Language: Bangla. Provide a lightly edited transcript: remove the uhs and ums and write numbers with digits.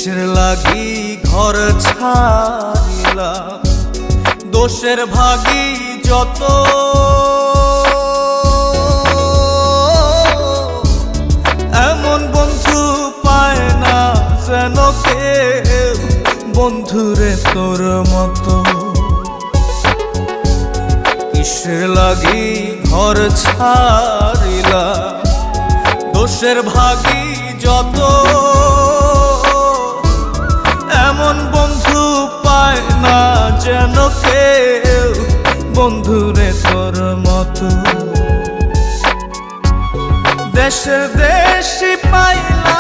কিসের লাগি ঘর ছাড়িলাম, দোষের ভাগী যত, এমন বন্ধু পায় না যেন কেউ, বন্ধুরে তোর মতো। কিসের লাগি ঘর ছাড়িলাম, দোষের ভাগী যত, এমন বন্ধু পায় না যেন কেউ, বন্ধুরে তোর মতো। দেশে দেশি পাইলাম